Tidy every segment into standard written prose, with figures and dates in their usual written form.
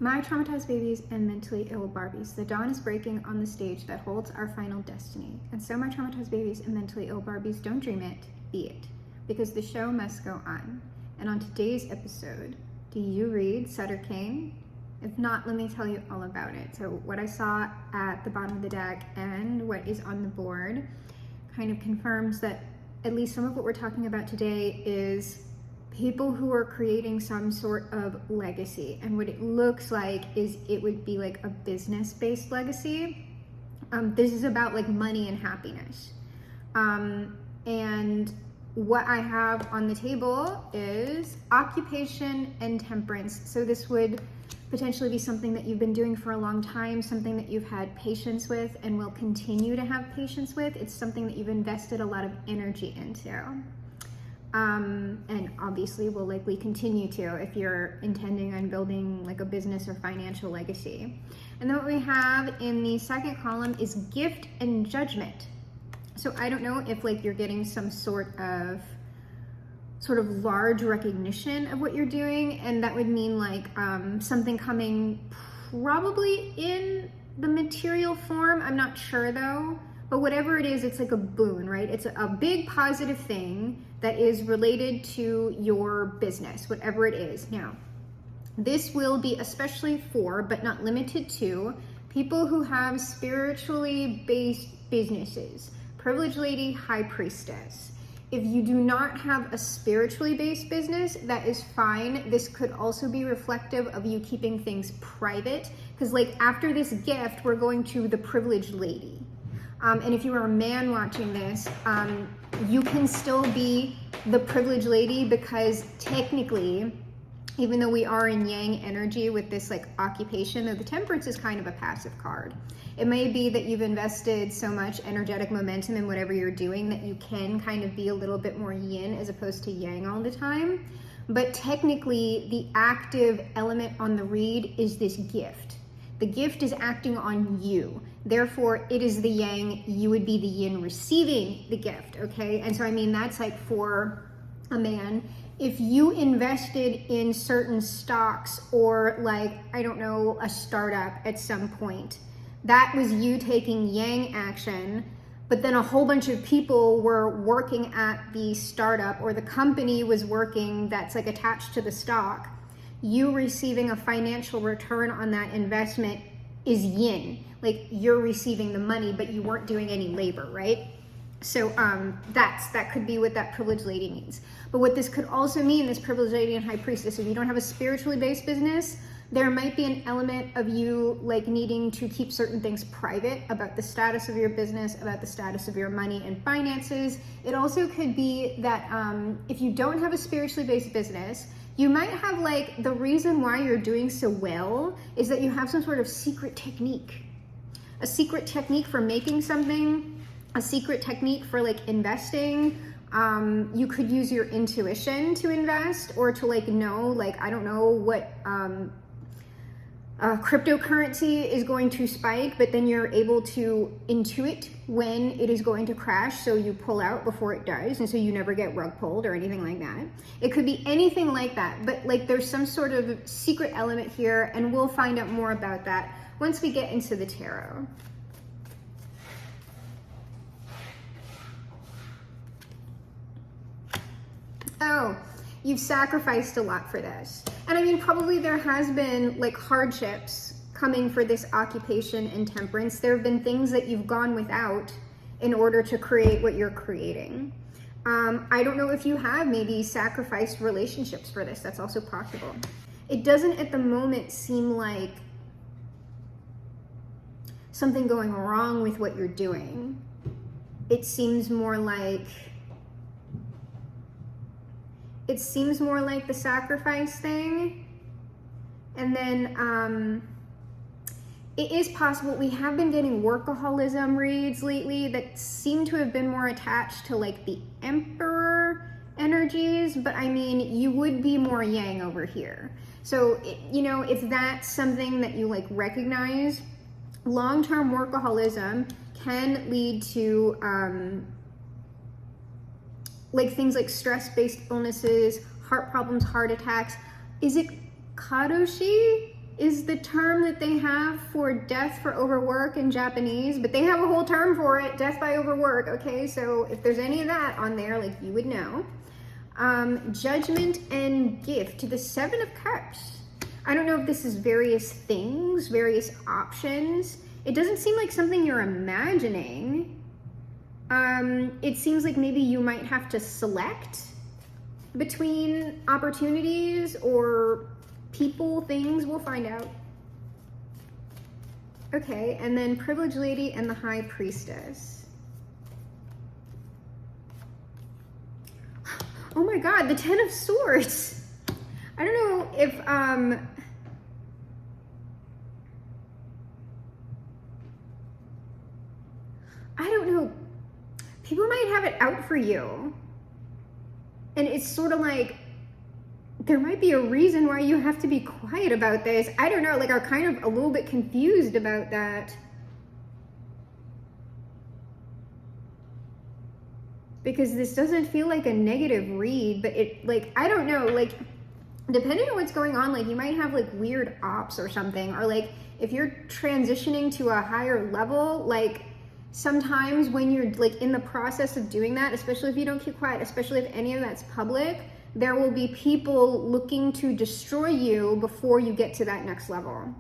My traumatized babies and mentally ill Barbies, the dawn is breaking on the stage that holds our final destiny. And so my traumatized babies and mentally ill Barbies, don't dream it, be it. Because the show must go on. And on today's episode, do you read Sutter Kane? If not, let me tell you all about it. So what I saw at the bottom of the deck and what is on the board kind of confirms that at least some of what we're talking about today is people who are creating some sort of legacy. And what it looks like is it would be like a business-based legacy. This is about like money and happiness. And what I have on the table is occupation and temperance. So this would potentially be something that you've been doing for a long time, something that you've had patience with and will continue to have patience with. It's something that you've invested a lot of energy into. And obviously will likely continue to if you're intending on building like a business or financial legacy. And then what we have in the second column is gift and judgment. So I don't know if like you're getting some sort of large recognition of what you're doing, and that would mean like something coming probably in the material form. I'm not sure though, but whatever it is, it's like a boon, right? It's a big positive thing that is related to your business, whatever it is. Now, this will be especially for, but not limited to, people who have spiritually based businesses. Privileged lady, high priestess. If you do not have a spiritually based business, that is fine. This could also be reflective of you keeping things private, because like after this gift, we're going to the privileged lady. And if you are a man watching this, you can still be the privileged lady, because technically, even though we are in yang energy with this like occupation, though the temperance is kind of a passive card. It may be that you've invested so much energetic momentum in whatever you're doing that you can kind of be a little bit more yin as opposed to yang all the time. But technically, the active element on the read is this gift. The gift is acting on you. Therefore, it is the yang, you would be the yin receiving the gift, okay? And so, I mean, that's like for a man. If you invested in certain stocks or like, I don't know, a startup at some point, that was you taking yang action, but then a whole bunch of people were working at the startup, or the company was working that's like attached to the stock. You receiving a financial return on that investment is yin. Like you're receiving the money, but you weren't doing any labor, right? So that could be what that privileged lady means. But what this could also mean, this privileged lady and high priestess, if you don't have a spiritually based business, there might be an element of you like needing to keep certain things private about the status of your business, about the status of your money and finances. It also could be that if you don't have a spiritually based business, you might have like the reason why you're doing so well is that you have some sort of secret technique. A secret technique for making something, a secret technique for like investing. You could use your intuition to invest, or to like know, like, I don't know what cryptocurrency is going to spike, but then you're able to intuit when it is going to crash, so you pull out before it does, and so you never get rug pulled or anything like that. It could be anything like that, but like there's some sort of secret element here, and we'll find out more about that once we get into the tarot. Oh, you've sacrificed a lot for this. And I mean, probably there has been like hardships coming for this occupation and temperance. There have been things that you've gone without in order to create what you're creating. I don't know if you have maybe sacrificed relationships for this. That's also possible. It doesn't at the moment seem like something going wrong with what you're doing. It seems more like the sacrifice thing. And then it is possible, we have been getting workaholism reads lately that seem to have been more attached to like the emperor energies, but I mean, you would be more yang over here. So, you know, if that's something that you like recognize, long-term workaholism can lead to like things like stress-based illnesses, heart problems, heart attacks. Is it Kadoshi? is the term that they have for death for overwork in Japanese, but they have a whole term for it, death by overwork, okay? So if there's any of that on there, like, you would know. Judgment and gift, the Seven of Cups. I don't know if this is various things, various options. It doesn't seem like something you're imagining. It seems like maybe you might have to select between opportunities or people, things. We'll find out. Okay, and then Privileged Lady and the High Priestess. Oh my God, the Ten of Swords. I don't know if, I don't know. People might have it out for you. And it's sort of like, there might be a reason why you have to be quiet about this. I don't know, like, I'm kind of a little bit confused about that. Because this doesn't feel like a negative read, but it, like, I don't know, like, depending on what's going on, like, you might have, like, weird ops or something, or, like, if you're transitioning to a higher level, like, sometimes when you're, like, in the process of doing that, especially if you don't keep quiet, especially if any of that's public, there will be people looking to destroy you before you get to that next level.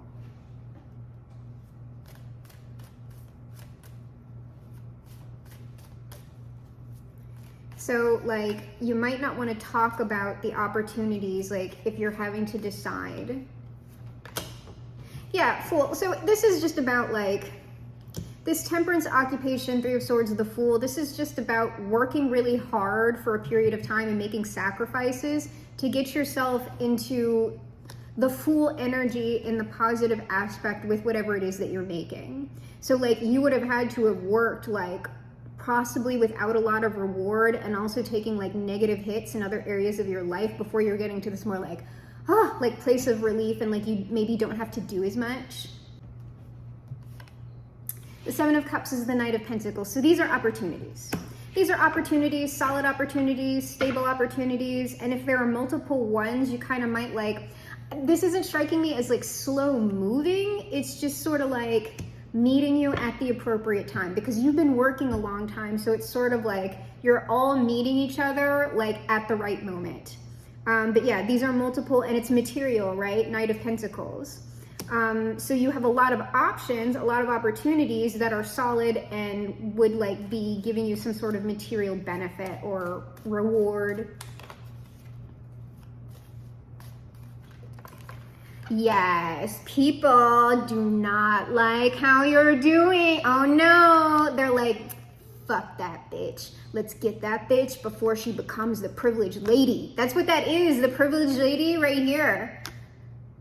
So, like, you might not want to talk about the opportunities, like, if you're having to decide. Yeah, Fool. So this is just about, like, this Temperance, Occupation, Three of Swords, the Fool. This is just about working really hard for a period of time and making sacrifices to get yourself into the full energy in the positive aspect with whatever it is that you're making. So, like, you would have had to have worked, like, possibly without a lot of reward, and also taking, like, negative hits in other areas of your life before you're getting to this more, like, like, place of relief, and, like, you maybe don't have to do as much. The Seven of Cups is the Knight of Pentacles. So these are opportunities. These are opportunities, solid opportunities, stable opportunities. And if there are multiple ones, you kind of might, like, this isn't striking me as, like, slow moving. It's just sort of like meeting you at the appropriate time, because you've been working a long time. So it's sort of like you're all meeting each other, like, at the right moment. But yeah, these are multiple, and it's material, right? Knight of Pentacles. So you have a lot of options, a lot of opportunities that are solid and would, like, be giving you some sort of material benefit or reward. Yes, people do not like how you're doing. Oh no, they're like, fuck that bitch. Let's get that bitch before she becomes the Privileged Lady. That's what that is, the Privileged Lady right here.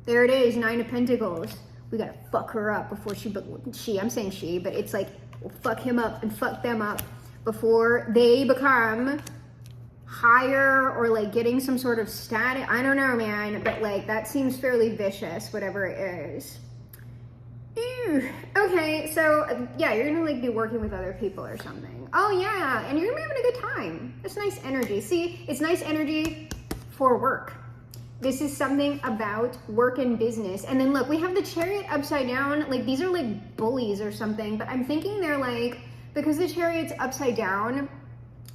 There it is, Nine of Pentacles. We gotta fuck her up before I'm saying she, but it's like, we'll fuck him up and fuck them up before they become higher or, like, getting some sort of status. I don't know, man, but, like, that seems fairly vicious, whatever it is. Ew. Okay, so yeah, you're gonna, like, be working with other people or something. Oh yeah, and you're gonna be having a good time. It's nice energy. See, it's nice energy for work. This is something about work and business. And then look, we have the Chariot upside down. Like, these are like bullies or something, but I'm thinking they're like, because the Chariot's upside down,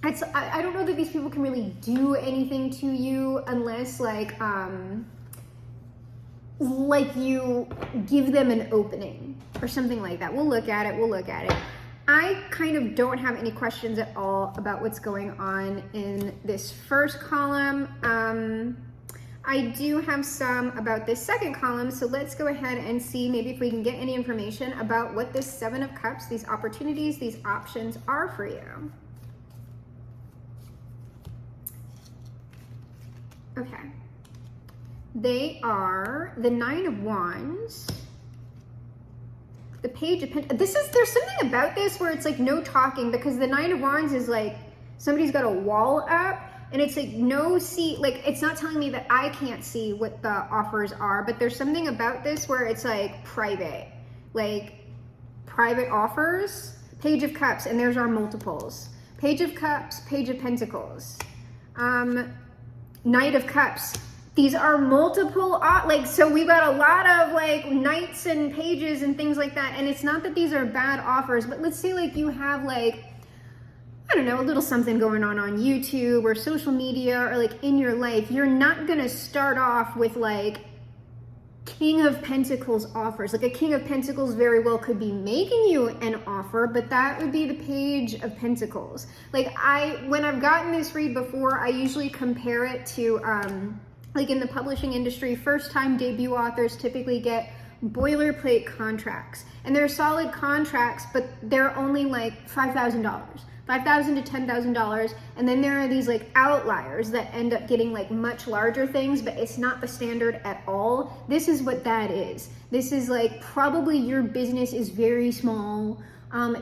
I don't know that these people can really do anything to you unless, like you give them an opening or something like that. We'll look at it. I kind of don't have any questions at all about what's going on in this first column. I do have some about this second column, so let's go ahead and see maybe if we can get any information about what this Seven of Cups, these opportunities, these options are for you. Okay. They are the Nine of Wands, the Page of Pentacles. There's something about this where it's like no talking, because the Nine of Wands is like somebody's got a wall up, and it's like no see, like it's not telling me that I can't see what the offers are, but there's something about this where it's like private offers. Page of Cups, and there's our multiples. Page of Cups, Page of Pentacles. Knight of Cups, These are multiple, like, so we've got a lot of like knights and pages and things like that. And it's not that these are bad offers, but let's say like you have like, I don't know, a little something going on YouTube or social media or like in your life. You're not going to start off with like King of Pentacles offers. Like a King of Pentacles very well could be making you an offer, but that would be the Page of Pentacles. Like when I've gotten this read before, I usually compare it to, like in the publishing industry, first-time debut authors typically get boilerplate contracts. And they're solid contracts, but they're only like $5,000. $5,000 to $10,000. And then there are these like outliers that end up getting like much larger things, but it's not the standard at all. This is what that is. This is like probably your business is very small.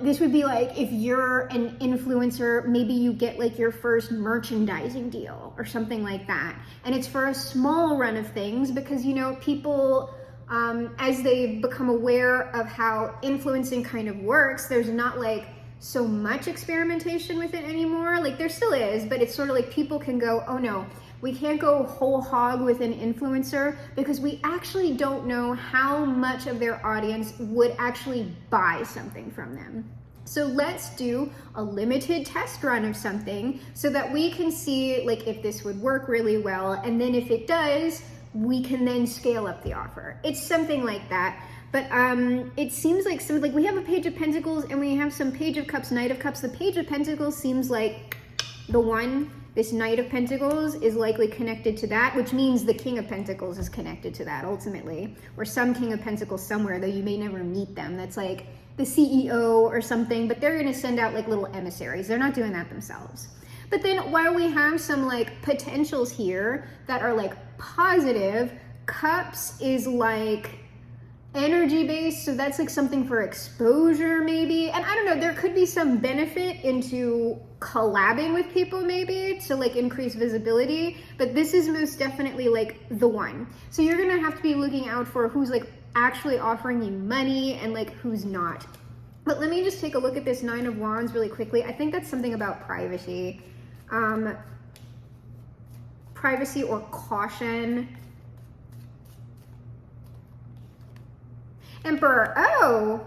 This would be like if you're an influencer, maybe you get like your first merchandising deal or something like that. And it's for a small run of things because, you know, people, as they become aware of how influencing kind of works, there's not like so much experimentation with it anymore. Like there still is, but it's sort of like people can go, oh no, we can't go whole hog with an influencer because we actually don't know how much of their audience would actually buy something from them. So let's do a limited test run of something so that we can see like if this would work really well. And then if it does, we can then scale up the offer. It's something like that. But it seems like we have a Page of Pentacles and we have some Page of Cups, Knight of Cups. The Page of Pentacles seems like the one. This Knight of Pentacles is likely connected to that, which means the King of Pentacles is connected to that ultimately, or some King of Pentacles somewhere, though you may never meet them. That's like the CEO or something, but they're going to send out like little emissaries. They're not doing that themselves. But then while we have some like potentials here that are like positive, Cups is like energy based, so that's like something for exposure maybe. And I don't know, there could be some benefit into collabing with people maybe to like increase visibility, but this is most definitely like the one. So you're gonna have to be looking out for who's like actually offering you money and like who's not. But let me just take a look at this Nine of Wands really quickly. I think that's something about privacy. Privacy or caution. Emperor, oh!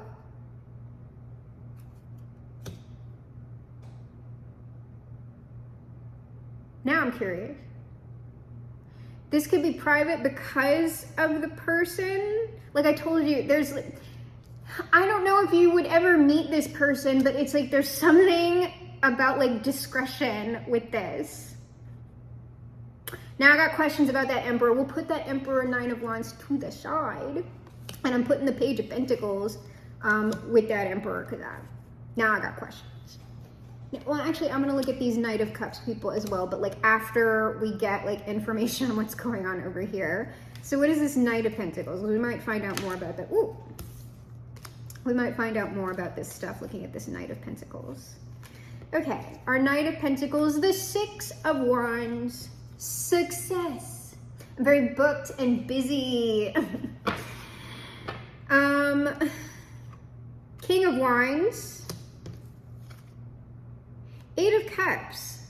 Now I'm curious. This could be private because of the person. Like I told you, I don't know if you would ever meet this person, but it's like there's something about like discretion with this. Now I got questions about that Emperor. We'll put that Emperor Nine of Wands to the side. And I'm putting the Page of Pentacles with that Emperor because now I got questions. Well, actually, I'm going to look at these Knight of Cups people as well, but like after we get like information on what's going on over here. So what is this Knight of Pentacles? We might find out more about that. Ooh. We might find out more about this stuff looking at this Knight of Pentacles. Okay, our Knight of Pentacles, the Six of Wands, success. I'm very booked and busy. King of Wands, Eight of Cups.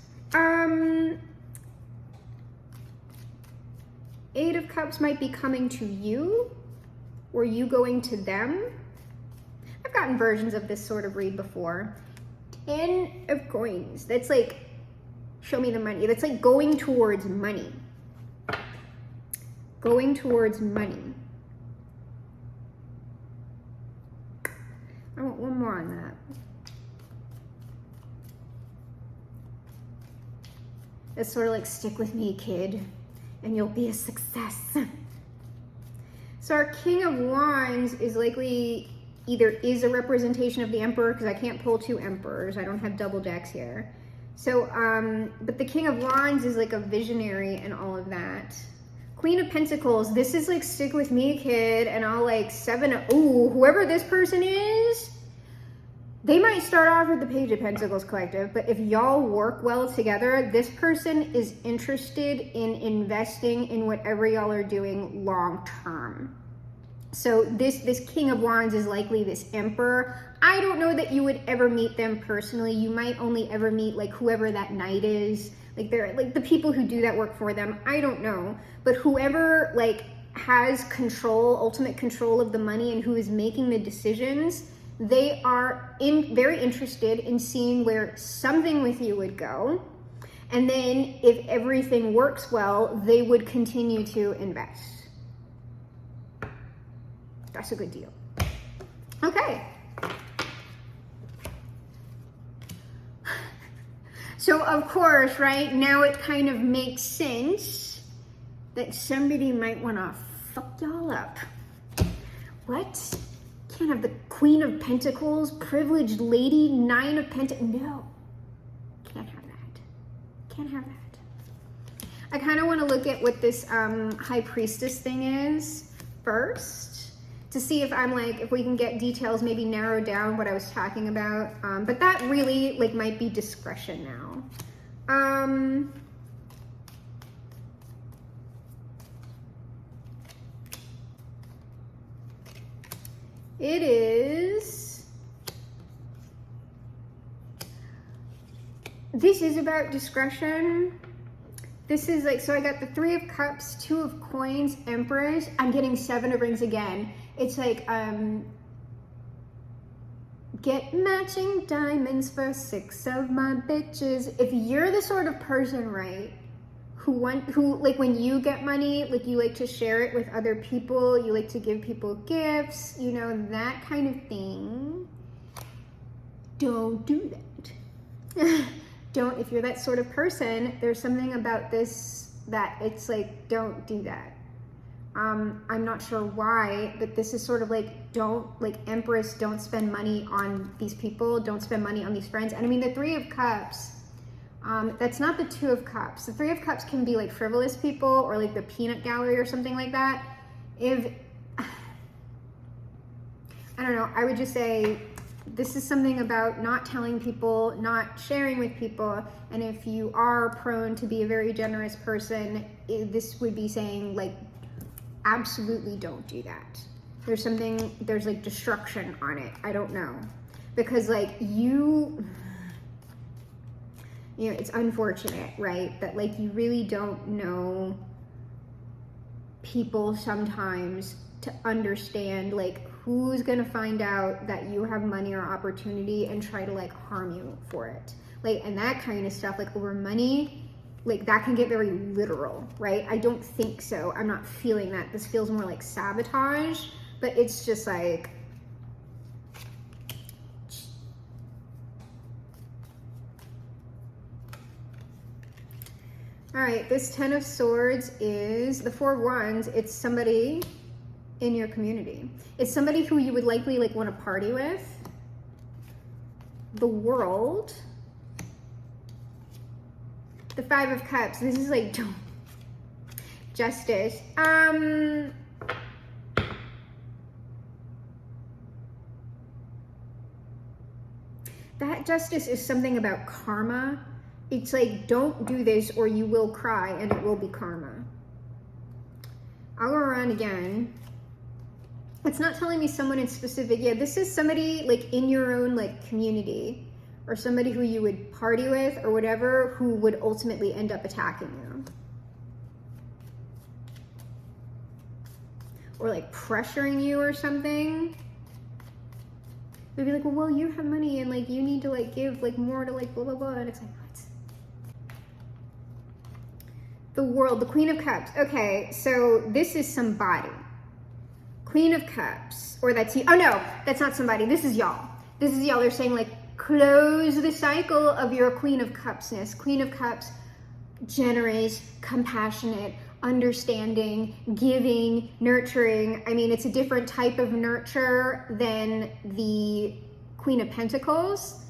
Eight of Cups might be coming to you, or you going to them. I've gotten versions of this sort of read before. 10 of Coins. That's like, show me the money. That's like going towards money. Going towards money. I want one more on that. It's sort of like, stick with me, kid, and you'll be a success. So our King of Wands is likely either is a representation of the Emperor, because I can't pull two Emperors. I don't have double decks here. So, but the King of Wands is like a visionary and all of that. Queen of Pentacles, this is like, stick with me, kid, and I'll like ooh, whoever this person is, they might start off with the Page of Pentacles collective, but if y'all work well together, this person is interested in investing in whatever y'all are doing long term. So this King of Wands is likely this Emperor. I don't know that you would ever meet them personally. You might only ever meet like whoever that knight is, Like they're like the people who do that work for them, I don't know. But whoever like has control, ultimate control of the money and who is making the decisions, they are very interested in seeing where something with you would go. And then if everything works well, they would continue to invest. That's a good deal. Okay. So of course, right, now it kind of makes sense that somebody might want to fuck y'all up. What? Can't have the Queen of Pentacles, privileged lady, Nine of Pentacles. No, can't have that. Can't have that. I kind of want to look at what this High Priestess thing is first, to see if I'm like, if we can get details, maybe narrow down what I was talking about. But that really like might be discretion now. It is, this is about discretion. This is like, so I got the Three of Cups, Two of Coins, Empress. I'm getting Seven of Rings again. It's like, get matching diamonds for 6 of my bitches. If you're the sort of person, right, who like when you get money, like you like to share it with other people, you like to give people gifts, you know, that kind of thing, don't do that. Don't, if you're that sort of person, there's something about this that it's like, don't do that. I'm not sure why, but this is sort of like, don't, like Empress, don't spend money on these people, don't spend money on these friends. And I mean, the Three of Cups, that's not the Two of Cups. The Three of Cups can be like frivolous people or like the peanut gallery or something like that. If, I don't know, I would just say, this is something about not telling people, not sharing with people. And if you are prone to be a very generous person, this would be saying like, absolutely don't do that. There's something, there's like destruction on it. I don't know. Because like you know, it's unfortunate, right? That like you really don't know people sometimes to understand like who's gonna find out that you have money or opportunity and try to like harm you for it. Like, and that kind of stuff, like over money, like that can get very literal, right? I don't think so. I'm not feeling that. This feels more like sabotage, but it's just like, all right, this Ten of Swords is the Four of Wands. It's somebody in your community. It's somebody who you would likely like want to party with. The World. The Five of Cups. This is like Justice. That Justice is something about karma. It's like, don't do this or you will cry and it will be karma. I'll go around again. It's not telling me someone in specific. Yeah, this is somebody like in your own like community, or somebody who you would party with or whatever, who would ultimately end up attacking you. Or like pressuring you or something. They'd be like, well, you have money and like you need to like give like more to like blah, blah, blah. And it's like, what? The World, the Queen of Cups. Okay, so this is somebody. Queen of Cups, or that's you. Oh no, that's not somebody. This is y'all. This is y'all. They're saying like, close the cycle of your Queen of Cupsness. Queen of Cups, generous, compassionate, understanding, giving, nurturing. I mean, it's a different type of nurture than the Queen of Pentacles.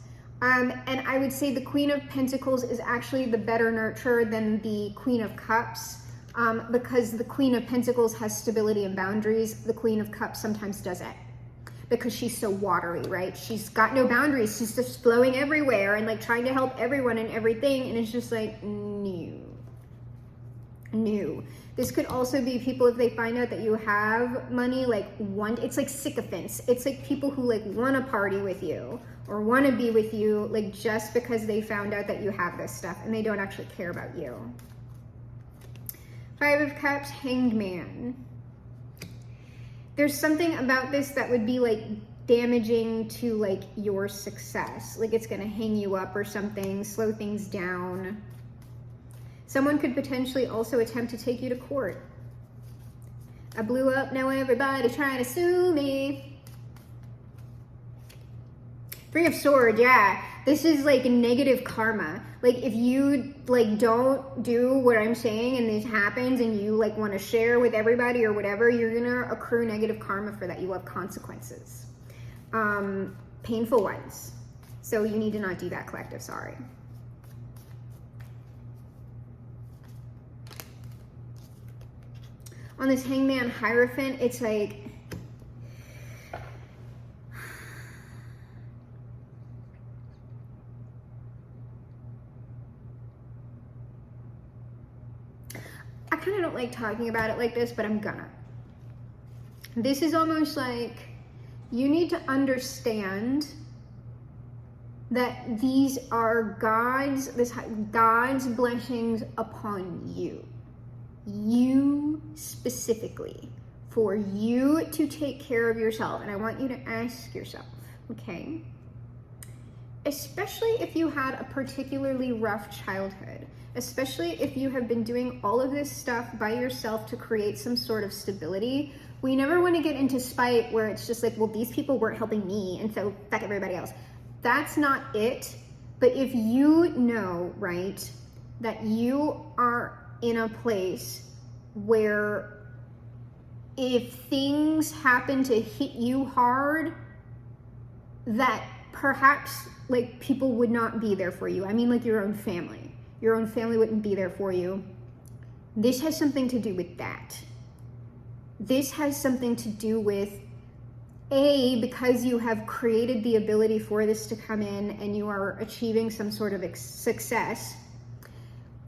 And I would say the Queen of Pentacles is actually the better nurturer than the Queen of Cups, because the Queen of Pentacles has stability and boundaries. The Queen of Cups sometimes doesn't, because she's so watery, right? She's got no boundaries. She's just flowing everywhere and like trying to help everyone and everything. And it's just like, no. new. This could also be people, if they find out that you have money, like it's like sycophants. It's like people who like want to party with you or want to be with you, like just because they found out that you have this stuff and they don't actually care about you. Five of Cups, Hanged Man. There's something about this that would be like damaging to like your success. Like it's gonna hang you up or something, slow things down. Someone could potentially also attempt to take you to court. I blew up, now everybody's trying to sue me. Three of Swords, yeah. This is like negative karma. Like if you like don't do what I'm saying and this happens and you like want to share with everybody or whatever, you're gonna accrue negative karma for that. You have consequences. Painful ones. So you need to not do that, collective, sorry. On this Hangman Hierophant, it's like, I kind of don't like talking about it like this, but I'm gonna. This is almost like you need to understand that these are God's blessings upon you. You specifically, for you to take care of yourself. And I want you to ask yourself, okay, especially if you had a particularly rough childhood, especially if you have been doing all of this stuff by yourself to create some sort of stability, we never want to get into spite where it's just like, well, these people weren't helping me, and so fuck everybody else. That's not it. But if you know, right, that you are in a place where if things happen to hit you hard, that perhaps like people would not be there for you. I mean, like your own family wouldn't be there for you. This has something to do with that. This has something to do with because you have created the ability for this to come in and you are achieving some sort of success.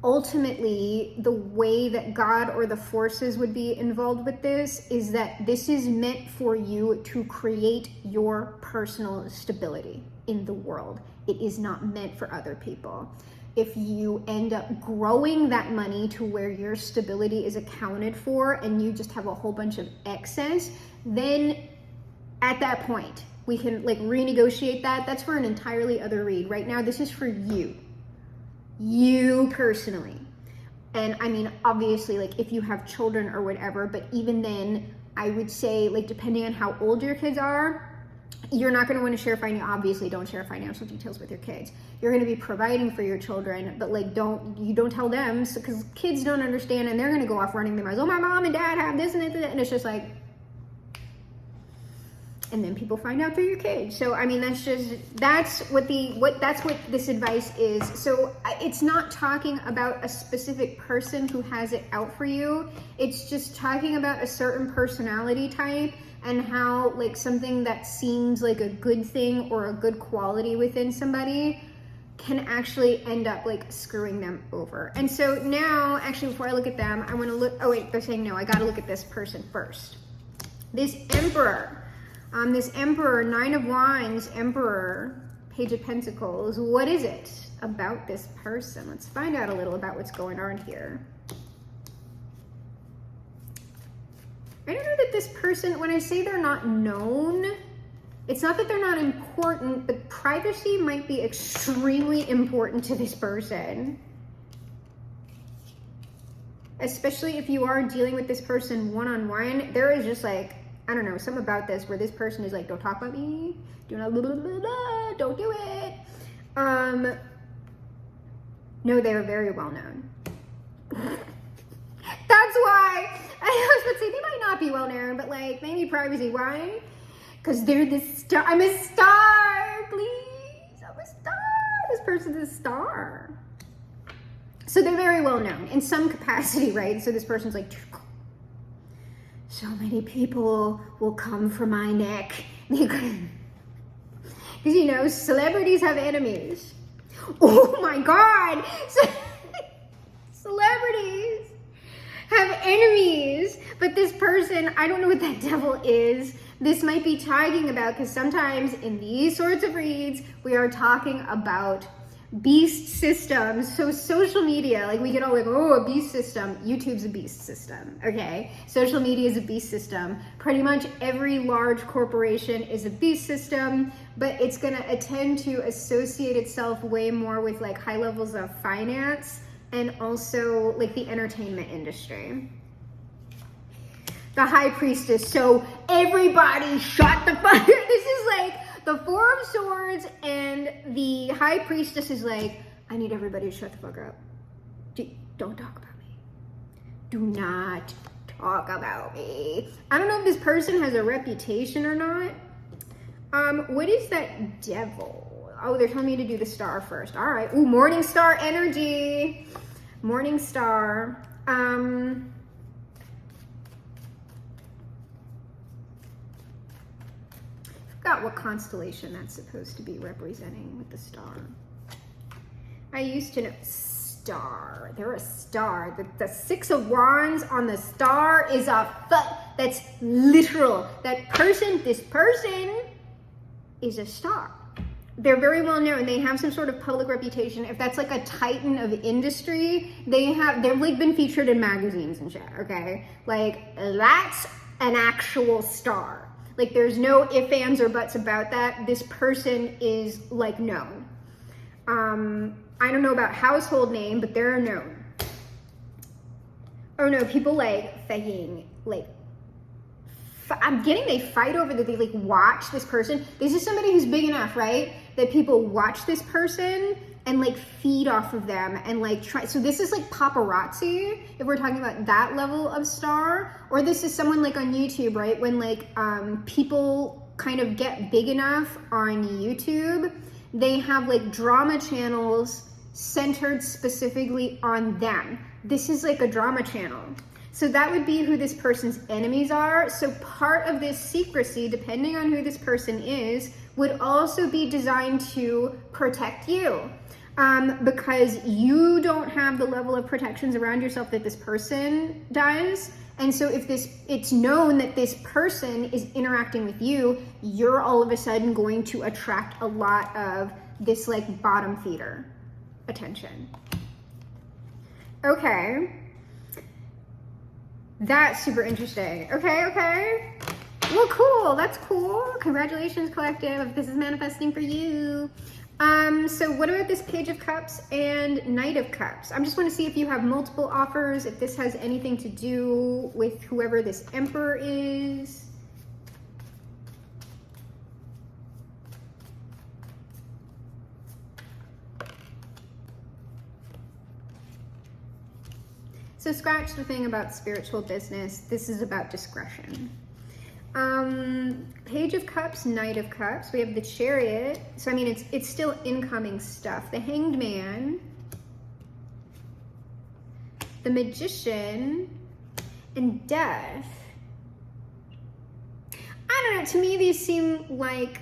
Ultimately, the way that God or the forces would be involved with this is that this is meant for you to create your personal stability in the world. It is not meant for other people. If you end up growing that money to where your stability is accounted for and you just have a whole bunch of excess, then at that point, we can like renegotiate that. That's for an entirely other read. Right now, this is for you. You personally. And I mean, obviously, like if you have children or whatever, but even then, I would say, like, depending on how old your kids are, you're not going to want to share obviously don't share financial details with your kids. You're going to be providing for your children, but like you don't tell them, because kids don't understand and they're going to go off running their mouths. Oh, my mom and dad have this and that, and it's just like, and then people find out through your kids. So I mean, that's what this advice is. So it's not talking about a specific person who has it out for you. It's just talking about a certain personality type and how like something that seems like a good thing or a good quality within somebody can actually end up like screwing them over. And so now, actually, before I look at them, I want to look, oh wait, they're saying no, I got to look at this person first. This Emperor. This Emperor, Nine of Wands, Emperor, Page of Pentacles. What is it about this person? Let's find out a little about what's going on here. I don't know that this person, when I say they're not known, it's not that they're not important, but privacy might be extremely important to this person. Especially if you are dealing with this person one-on-one, there is just like, I don't know, something about this where this person is like, don't talk about me, do not, blah, blah, blah, blah, don't do it. No, they are very well known. That's why I was about to say they might not be well known, but like maybe privacy. Why? Because they're the star. I'm a star, please. I'm a star. This person's a star. So they're very well known in some capacity, right? So this person's like, so many people will come for my neck. Because, you know, celebrities have enemies. Oh my God. Celebrities have enemies. But this person, I don't know what that devil is. This might be talking about, because sometimes in these sorts of reads, we are talking about beast systems. So social media, like we get all like, oh, a beast system. YouTube's a beast system, okay? Social media is a beast system. Pretty much every large corporation is a beast system, but it's gonna tend to associate itself way more with like high levels of finance and also like the entertainment industry. The high priestess, so everybody shut the fuck. This is like the Four of Swords, and the high priestess is like, I need everybody to shut the fuck up. Don't talk about me. Do not talk about me. I don't know if this person has a reputation or not. What is that devil? Oh, they're telling me to do the star first. All right. Ooh, morning star energy. Morning star. Forgot what constellation that's supposed to be representing with the star. I used to know. Star. They're a star. The Six of Wands on the star is that's literal. This person is a star. They're very well known. They have some sort of public reputation. If that's like a titan of industry, they've like been featured in magazines and shit, okay? Like, that's an actual star. Like, there's no ifs, ands, or buts about that. This person is like known. I don't know about household name, but they're known. Oh no, people like fucking like, I'm getting they fight over that. They like watch this person. This is somebody who's big enough, right? That people watch this person and like feed off of them and like try. So this is like paparazzi, if we're talking about that level of star. Or this is someone like on YouTube, right? When like people kind of get big enough on YouTube, they have like drama channels centered specifically on them. This is like a drama channel. So that would be who this person's enemies are. So part of this secrecy, depending on who this person is, would also be designed to protect you. Because you don't have the level of protections around yourself that this person does. And so if it's known that this person is interacting with you, you're all of a sudden going to attract a lot of this like bottom feeder attention. Okay. That's super interesting. Okay. Well, cool. That's cool. Congratulations, collective. This is manifesting for you. So what about this Page of Cups and Knight of Cups? I just want to see if you have multiple offers, if this has anything to do with whoever this Emperor is. So scratch the thing about spiritual business. This is about discretion. Page of Cups, Knight of Cups. We have the Chariot. So I mean, it's still incoming stuff. The Hanged Man, the Magician, and Death. I don't know. To me, these seem like.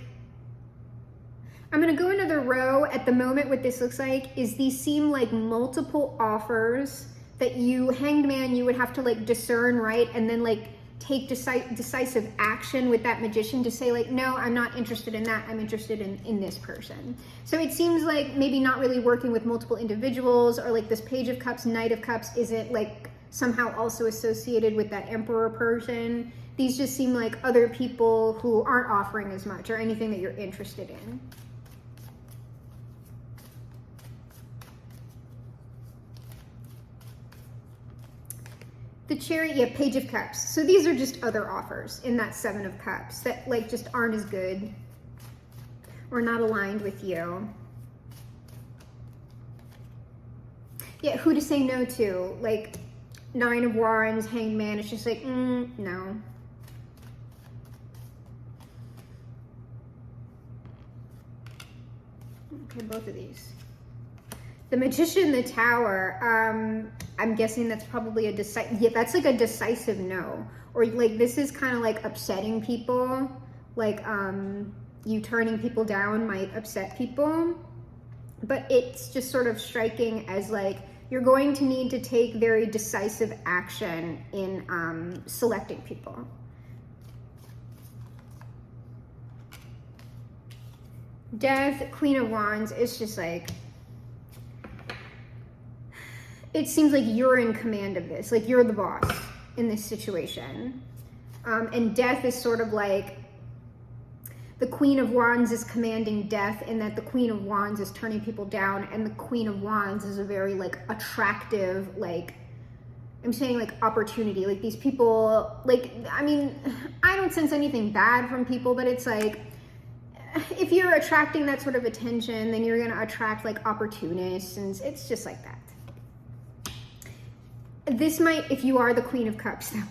I'm gonna go another row. At the moment, what this looks like is these seem like multiple offers that you, Hanged Man, you would have to like discern, right? And then like take decisive action with that Magician to say like, no, I'm not interested in that. I'm interested in this person. So it seems like maybe not really working with multiple individuals, or like this Page of Cups, Knight of Cups isn't like somehow also associated with that Emperor person. These just seem like other people who aren't offering as much or anything that you're interested in. The Chariot, yeah, Page of Cups. So these are just other offers in that Seven of Cups that like just aren't as good or not aligned with you. Yeah, who to say no to? Like Nine of Wands, Hanged Man, it's just like, no. Okay, both of these. The Magician, the Tower, I'm guessing that's probably a that's like a decisive no. Or like this is kind of like upsetting people. Like you turning people down might upset people. But it's just sort of striking as like you're going to need to take very decisive action in selecting people. Death, Queen of Wands, is just like, it seems like you're in command of this, like you're the boss in this situation. And Death is sort of like, the Queen of Wands is commanding Death, in that the Queen of Wands is turning people down, and the Queen of Wands is a very like attractive, like, I'm saying like opportunity. Like these people, like, I mean, I don't sense anything bad from people, but it's like, if you're attracting that sort of attention, then you're gonna attract like opportunists, and it's just like that. This might, if you are the Queen of Cups, though.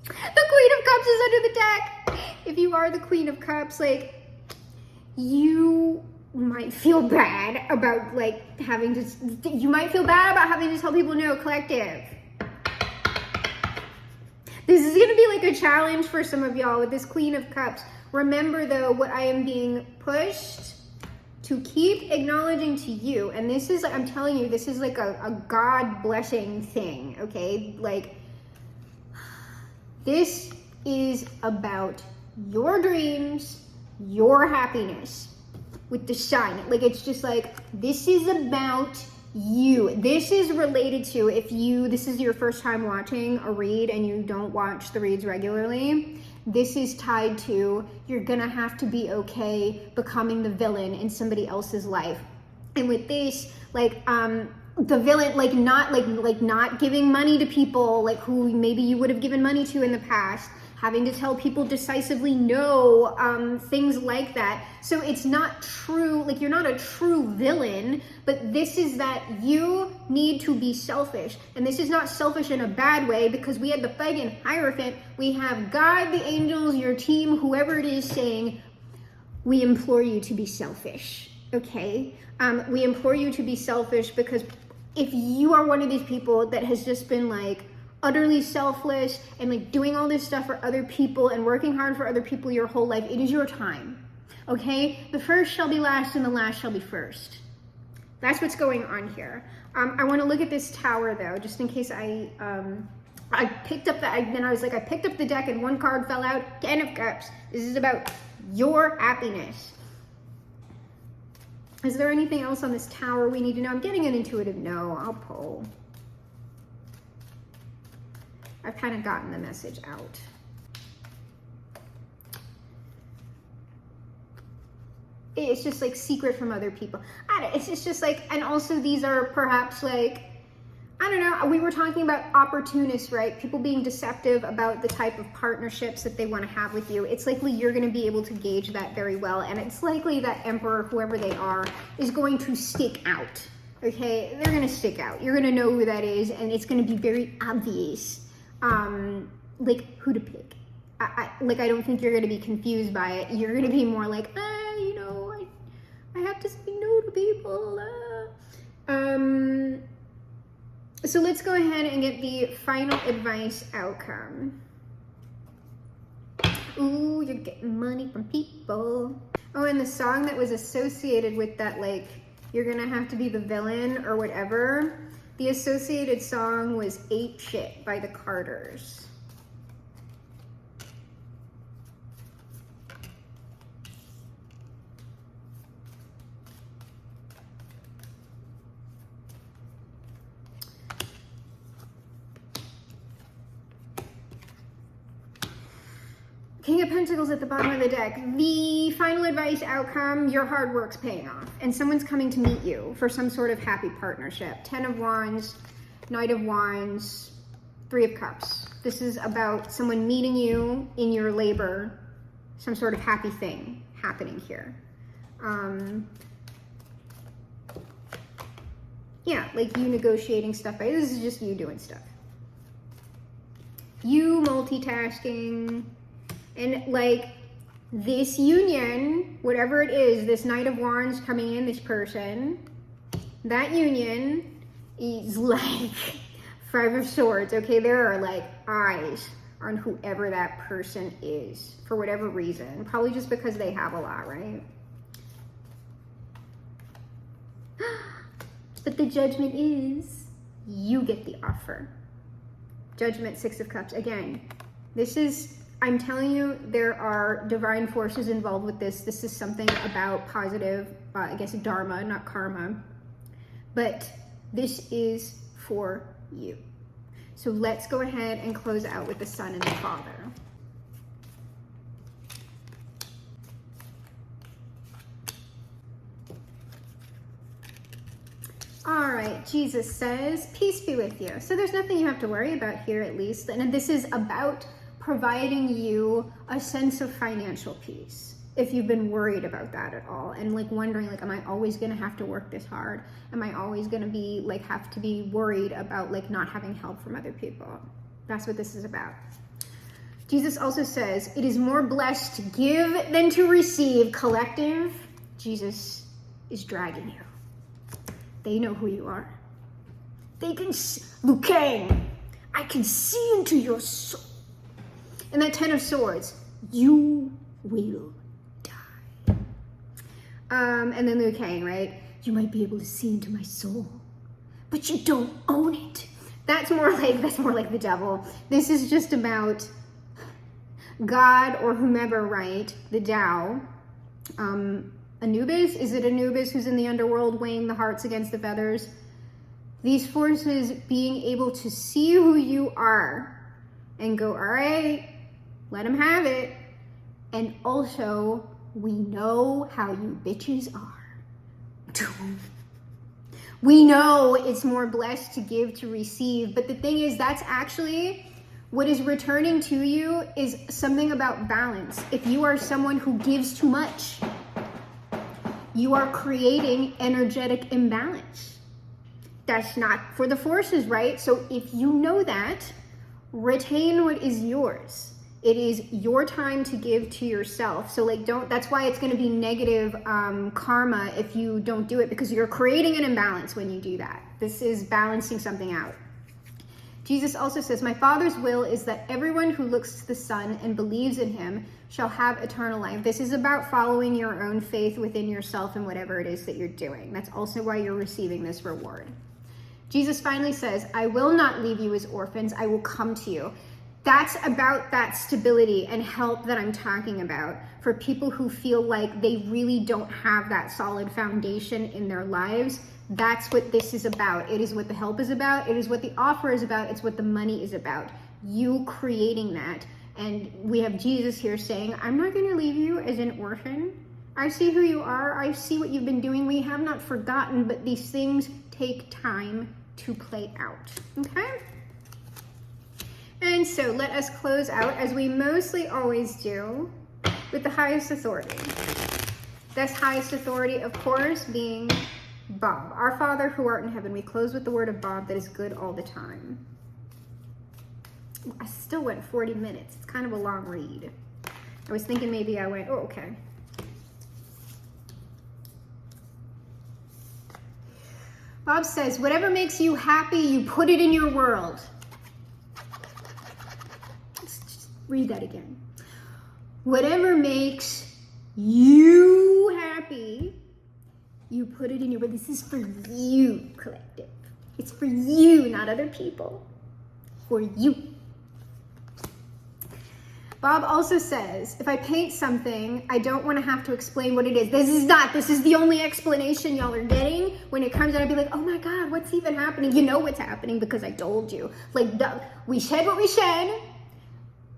The Queen of Cups is under the deck. If you are the Queen of Cups, like, you might feel bad about like having to, you might feel bad about having to tell people no, collective. This is gonna be like a challenge for some of y'all with this Queen of Cups. Remember though, what I am being pushed to keep acknowledging to you, and this is, I'm telling you, this is like a God blessing thing, okay? Like, this is about your dreams, your happiness with the sun. Like, it's just like, this is about you. This is related to, if you, this is your first time watching a read and you don't watch the reads regularly, this is tied to, you're gonna have to be okay becoming the villain in somebody else's life. And with this, like, the villain, like not giving money to people like who maybe you would have given money to in the past, having to tell people decisively no, things like that. So it's not true, like you're not a true villain, but this is that you need to be selfish. And this is not selfish in a bad way, because we had the Pagan Hierophant, we have God, the angels, your team, whoever it is saying, we implore you to be selfish, okay? We implore you to be selfish, because if you are one of these people that has just been like utterly selfless and like doing all this stuff for other people and working hard for other people your whole life, it is your time, okay? The first shall be last and the last shall be first. That's what's going on here. I want to look at this tower though, just in case I picked up then I was like, I picked up the deck and one card fell out. 10 of Cups. This is about your happiness. Is there anything else on this tower we need to know? I'm getting an intuitive no. I'll pull. I've kind of gotten the message out. It's just like secret from other people. It's just like, and also these are perhaps like, I don't know, we were talking about opportunists, right? People being deceptive about the type of partnerships that they want to have with you. It's likely you're going to be able to gauge that very well. And it's likely that Emperor, whoever they are, is going to stick out, okay? They're going to stick out. You're going to know who that is, and it's going to be very obvious, like who to pick. I don't think you're going to be confused by it. You're going to be more like, you know, I have to say no to people. So let's go ahead and get the final advice outcome. Ooh, you're getting money from people. Oh, and the song that was associated with that, like, you're gonna have to be the villain or whatever, the associated song was Ape Shit by the Carters. King of Pentacles at the bottom of the deck. The final advice outcome, your hard work's paying off. And someone's coming to meet you for some sort of happy partnership. 10 of Wands, Knight of Wands, 3 of Cups. This is about someone meeting you in your labor. Some sort of happy thing happening here. Yeah, like you negotiating stuff. This is just you doing stuff. You multitasking. And like this union, whatever it is, this Knight of Wands coming in, this person, that union is like 5 of Swords, okay? There are like eyes on whoever that person is for whatever reason. Probably just because they have a lot, right? But the judgment is, you get the offer. Judgment, Six of Cups. Again, this is, I'm telling you, there are divine forces involved with this. This is something about positive, I guess, dharma, not karma. But this is for you. So let's go ahead and close out with the Son and the Father. All right, Jesus says, peace be with you. So there's nothing you have to worry about here, at least. And this is about providing you a sense of financial peace. If you've been worried about that at all and like wondering, like, am I always going to have to work this hard? Am I always going to be like, have to be worried about like not having help from other people? That's what this is about. Jesus also says, it is more blessed to give than to receive. Collective, Jesus is dragging you. They know who you are. They can see, Liu Kang, I can see into your soul. And that 10 of Swords, you will die. And then Liu Kang, right? You might be able to see into my soul, but you don't own it. That's more like the devil. This is just about God or whomever, right? The Tao. Anubis? Is it Anubis who's in the underworld weighing the hearts against the feathers? These forces being able to see who you are and go, all right, let them have it. And also, we know how you bitches are. We know it's more blessed to give to receive. But the thing is, that's actually what is returning to you is something about balance. If you are someone who gives too much, you are creating energetic imbalance. That's not for the forces, right? So if you know that, retain what is yours. It is your time to give to yourself. So like that's why it's going to be negative karma if you don't do it, because you're creating an imbalance when you do that. This is balancing something out. Jesus also says, my Father's will is that everyone who looks to the Son and believes in him shall have eternal life. This is about following your own faith within yourself and whatever it is that you're doing. That's also why you're receiving this reward. Jesus finally says, I will not leave you as orphans. I will come to you. That's about that stability and help that I'm talking about for people who feel like they really don't have that solid foundation in their lives. That's what this is about. It is what the help is about. It is what the offer is about. It's what the money is about. You creating that. And we have Jesus here saying, I'm not going to leave you as an orphan. I see who you are. I see what you've been doing. We have not forgotten, but these things take time to play out. Okay? And so let us close out, as we mostly always do, with the highest authority. This highest authority, of course, being Bob. Our Father who art in heaven. We close with the word of Bob that is good all the time. I still went 40 minutes. It's kind of a long read. I was thinking maybe I went, oh, okay. Bob says, whatever makes you happy, you put it in your world. Let's just read that again. Whatever makes you happy, you put it in your world. This is for you, collective. It's for you, not other people. For you. Bob also says, if I paint something, I don't want to have to explain what it is. This is the only explanation y'all are getting. When it comes out, I'd be like, oh my God, what's even happening? You know what's happening because I told you. Like, we said what we said.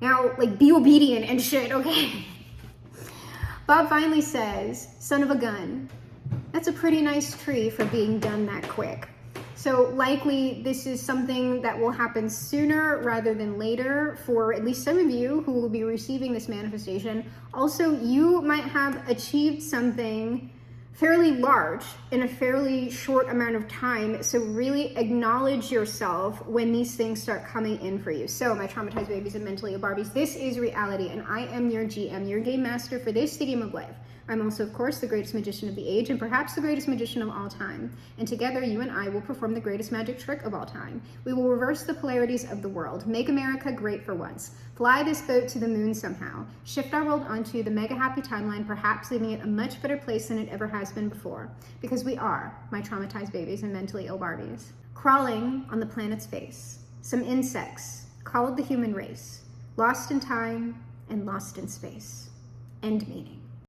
Now, like, be obedient and shit, okay? Bob finally says, son of a gun. That's a pretty nice tree for being done that quick. So likely this is something that will happen sooner rather than later for at least some of you who will be receiving this manifestation. Also, you might have achieved something fairly large in a fairly short amount of time. So really acknowledge yourself when these things start coming in for you. So my traumatized babies and mentally ill Barbies, this is reality, and I am your GM, your game master for this stadium of life. I'm also, of course, the greatest magician of the age and perhaps the greatest magician of all time. And together, you and I will perform the greatest magic trick of all time. We will reverse the polarities of the world, make America great for once, fly this boat to the moon somehow, shift our world onto the mega happy timeline, perhaps leaving it a much better place than it ever has been before. Because we are, my traumatized babies and mentally ill Barbies. Crawling on the planet's face, some insects called the human race, lost in time and lost in space. End meaning.